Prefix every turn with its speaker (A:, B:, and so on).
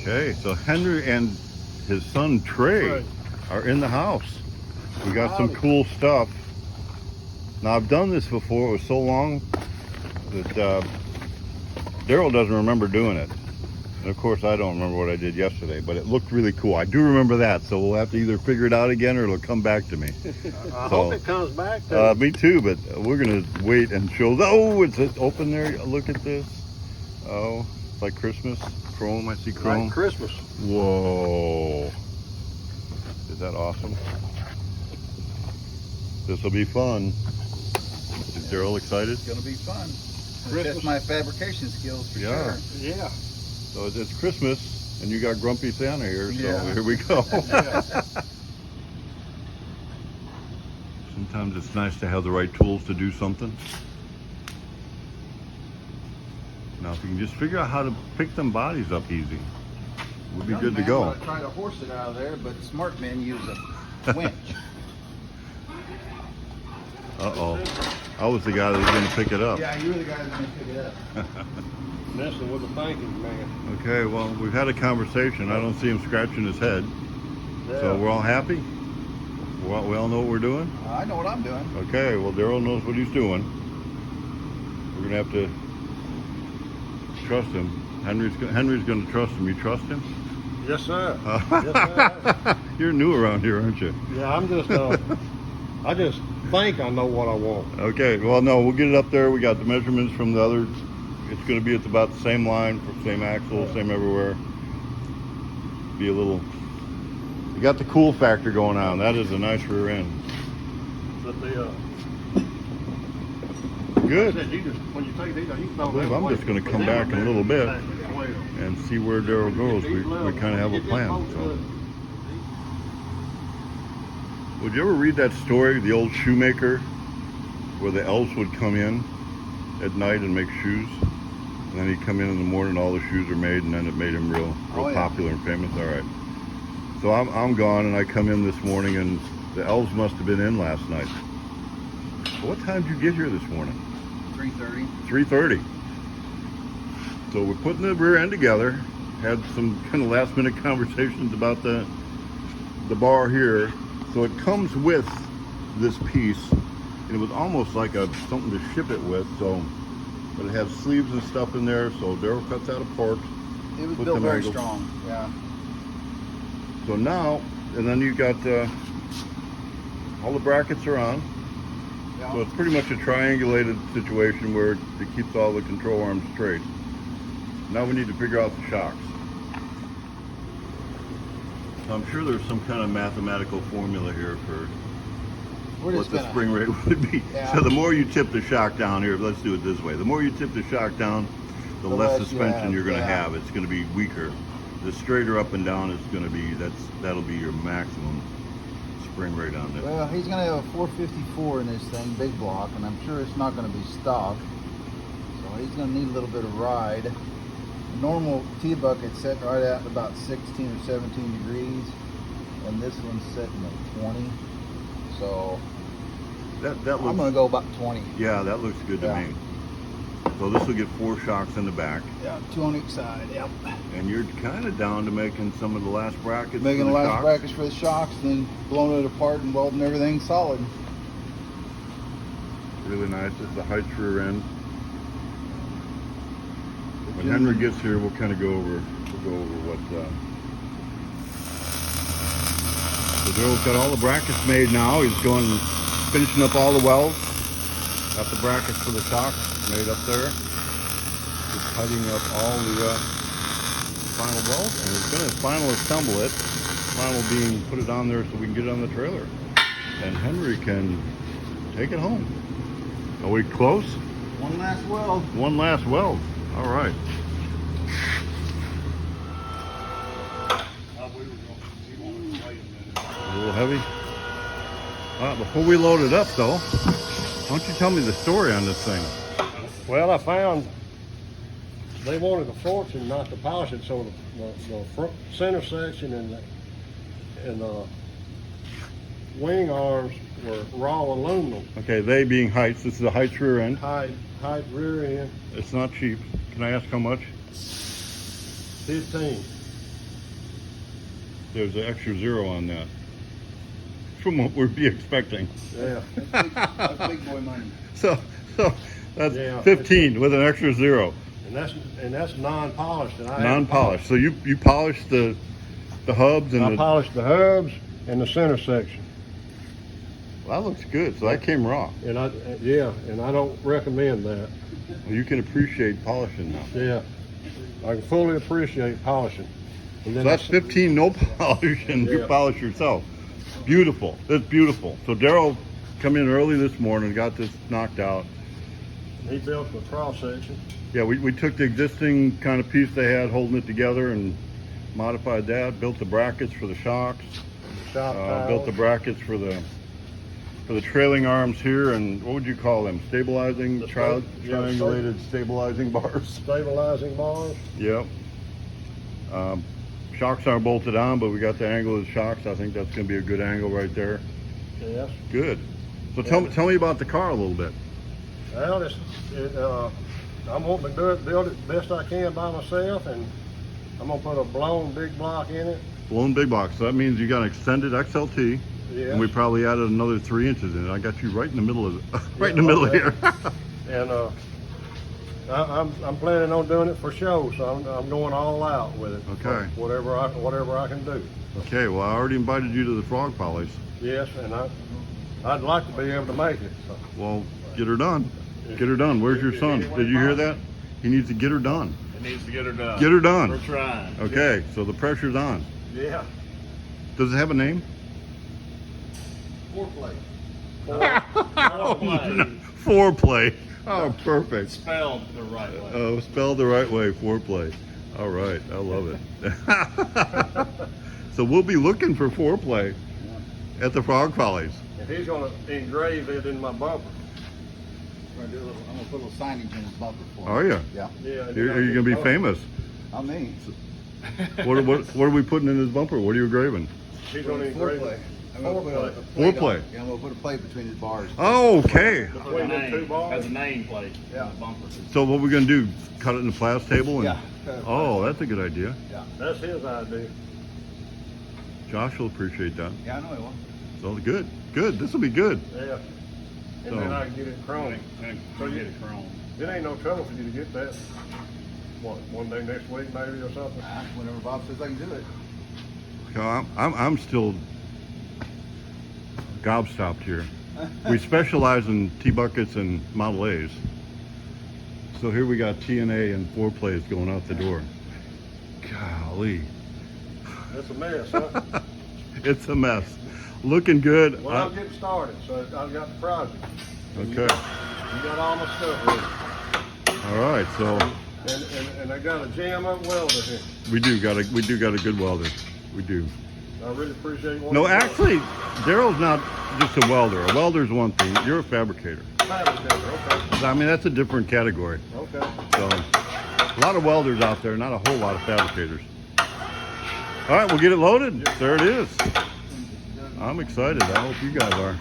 A: Okay, so Henry and his son Trey are in the house. We got some cool stuff. Now I've done this before. It was so long that Daryl doesn't remember doing it. And of course I don't remember what I did yesterday, but it looked really cool. I do remember that, so we'll have to either figure it out again or it'll come back to me.
B: I hope it comes back to
A: me too, but we're gonna wait and show. Oh, it's open there. Look at this. Oh, it's like Christmas. Chrome, I see chrome.
B: Like Christmas.
A: Whoa. Is that awesome? This will be fun. Is Daryl excited?
C: It's gonna be fun. Test my fabrication skills for sure.
B: Yeah.
A: So it's Christmas, and you got Grumpy Santa here, so here we go. Sometimes it's nice to have the right tools to do something. Now, if you can just figure out how to pick them bodies up easy, we'll be good to go.
C: I'm trying to horse it out of there, but smart men use a winch.
A: Uh-oh. I was the guy that was going to pick it up.
C: Yeah, you were the guy that was going to pick it up.
B: Messing with the thinking, man.
A: Okay, well, we've had a conversation. I don't see him scratching his head.
B: Yeah.
A: So we're all happy? We all know what we're doing?
C: I know what I'm doing.
A: Okay, well, Daryl knows what he's doing. We're going to have to trust him. Henry's going to trust him. You trust him?
B: Yes, sir. Yes, sir.
A: You're new around here, aren't you?
B: Yeah, I'm just, I just think I know what I want.
A: Okay, well, no, we'll get it up there. We got the measurements from the other. It's going to be at about the same line, same axle, same everywhere. Be a little. You got the cool factor going on. That is a nice rear end.
B: But the,
A: Good.
B: I said, you just, when you take these, you throw
A: Well,
B: them
A: I'm
B: away.
A: just going to come back in a little bit
B: Well,
A: and see where Daryl goes. We kind of have a plan. So. Would you ever read that story, the old shoemaker, where the elves would come in at night and make shoes? And then he'd come in the morning, all the shoes are made, and then it made him real popular and famous. All right. So I'm gone, and I come in this morning, and the elves must have been in last night. What time did you get here this morning?
C: 3:30.
A: 3:30. So we're putting the rear end together. Had some kind of last minute conversations about the bar here. So it comes with this piece, and it was almost like something to ship it with. So, but it has sleeves and stuff in there. So Daryl cuts out apart.
C: It was built very strong. Yeah.
A: So now, and then you got all the brackets are on.
C: Yeah.
A: So it's pretty much a triangulated situation where it keeps all the control arms straight. Now we need to figure out the shocks. So I'm sure there's some kind of mathematical formula here for what the spring rate would be.
C: Yeah.
A: So the more you tip the shock down here, let's do it this way. The more you tip the shock down, the less suspension you're going to have. It's going to be weaker. The straighter up and down is going to be, that'll be your maximum spring rate on this.
C: Well, he's going to have a 454 in this thing, big block, and I'm sure it's not going to be stock. So he's going to need a little bit of ride. The normal T-bucket's setting right at about 16 or 17 degrees, and this one's setting at 20. So
A: that looks,
C: I'm going to go about 20.
A: Yeah, that looks good to me. So this will get 4 shocks in the back.
C: Yeah, 2 on each side, yep.
A: And you're kind of down to making some of the last brackets.
C: Making the last brackets for the shocks, then blowing it apart and welding everything solid.
A: Really nice. This is the height rear end. When Henry gets here, we'll kind of go over what. So Daryl's got all the brackets made now. He's finishing up all the welds. Got the brackets for the shocks made up there. Just cutting up all the final welds, and he's going to final assemble it. Final being put it on there so we can get it on the trailer, and Henry can take it home. Are we close?
C: One last weld.
A: One last weld. All right. A little heavy. Before we load it up, though, why don't you tell me the story on this thing?
B: Well, I found they wanted a fortune not to polish it, so the front center section and the wing arms were raw aluminum.
A: Okay, they being Heights. This is a Heights rear end.
B: Height rear end.
A: It's not cheap. Can I ask how much?
B: 15.
A: there's an extra zero on that. From what we'd be expecting.
B: Yeah.
C: That's big boy money.
A: So that's
B: Yeah.
A: 15 with an extra zero.
B: And that's non-polished. And I
A: Non-polished. So you polished the hubs and
B: I polished the hubs and the center section.
A: well, that looks good. So that came raw.
B: And I don't recommend that.
A: Well, you can appreciate polishing now.
B: Yeah. I can fully appreciate polishing. And
A: So
B: then
A: that's 15 no polish and you
B: Yeah.
A: polish yourself. Beautiful. That's beautiful. So Daryl come in early this morning, got this knocked out.
B: he built the cross section.
A: Yeah, we took the existing kind of piece they had holding it together and modified that, built the brackets for the shocks,
B: Shop tiles,
A: built the brackets for the trailing arms here, and what would you call them? Stabilizing,
B: The
A: triangulated stabilizing bars.
B: stabilizing bars.
A: Yep. Shocks aren't bolted on, but we got the angle of the shocks. I think that's going to be a good angle right there.
B: Yes.
A: Good. So tell me about the car a little bit.
B: Well, I'm wanting to build it best I can by myself, and I'm gonna put a blown big block in it.
A: Blown big box. So that means you got an extended XLT,
B: Yes.
A: and we probably added another 3 inches in it. I got you right in the middle of it, right in the
B: Yeah,
A: middle
B: okay.
A: here.
B: And I'm planning on doing it for show, so I'm going all out with it.
A: Okay.
B: Whatever I can do.
A: Okay. Well, I already invited you to the frog polish.
B: Yes, and I'd like to be able to make it. So.
A: Well, get her done. Get her done. Where's your son? Did you hear that? He needs to get her done.
D: It needs to get her done.
A: Get her done.
D: We're trying.
A: Okay. So the pressure's on.
B: Yeah.
A: Does it have a name?
C: Foreplay.
A: Foreplay. Oh, perfect.
D: Spelled the right way.
A: Oh, spelled the right way, foreplay. All right, I love it. So we'll be looking for foreplay at the frog follies.
B: And he's gonna engrave it in my bumper.
C: I'm gonna put a little signage in his bumper for him.
A: Are you?
C: Yeah.
B: Yeah.
A: Are you gonna be famous?
C: I'm me.
A: What are we putting in his bumper? What are you engraving?
B: He's gonna engrave
C: Foreplay.
B: it.
C: I'm gonna put a
A: Foreplay.
C: plate on- Yeah, I'm gonna put a plate between his bars.
A: Oh, okay.
D: Has a
B: Between the two
D: name,
B: bars?
D: has a name plate
C: Yeah.
D: on the bumper.
A: So what we're gonna do? Cut it in the plas table? And,
C: Yeah.
A: Oh, that's a good idea.
C: Yeah.
B: That's his idea.
A: Josh will appreciate that.
C: Yeah, I know he will.
A: So good, good. This will be good.
B: Yeah. And then I can get it chromed.
D: So you get it chrome.
B: It ain't no trouble for you to get that. What, one day next week maybe or something?
C: Whenever Bob says I can do it.
A: So I'm still gobstopped here. We specialize in T-buckets and Model A's. So here we got TNA and foreplays going out the door. Golly.
B: It's a mess, huh?
A: It's a mess. Looking good.
B: Well, I'm getting started, so I've got the project.
A: Okay.
B: You got all my stuff ready.
A: All right. So
B: And I got a jam up welder here.
A: we do got a good welder. We do.
B: I really appreciate what
A: No,
B: you're doing.
A: actually, Daryl's not just a welder. A welder's one thing. You're a fabricator.
B: Okay.
A: I mean, that's a different category.
B: Okay.
A: So, a lot of welders out there, not a whole lot of fabricators. All right, we'll get it loaded. There it is. I'm excited. I hope you guys are.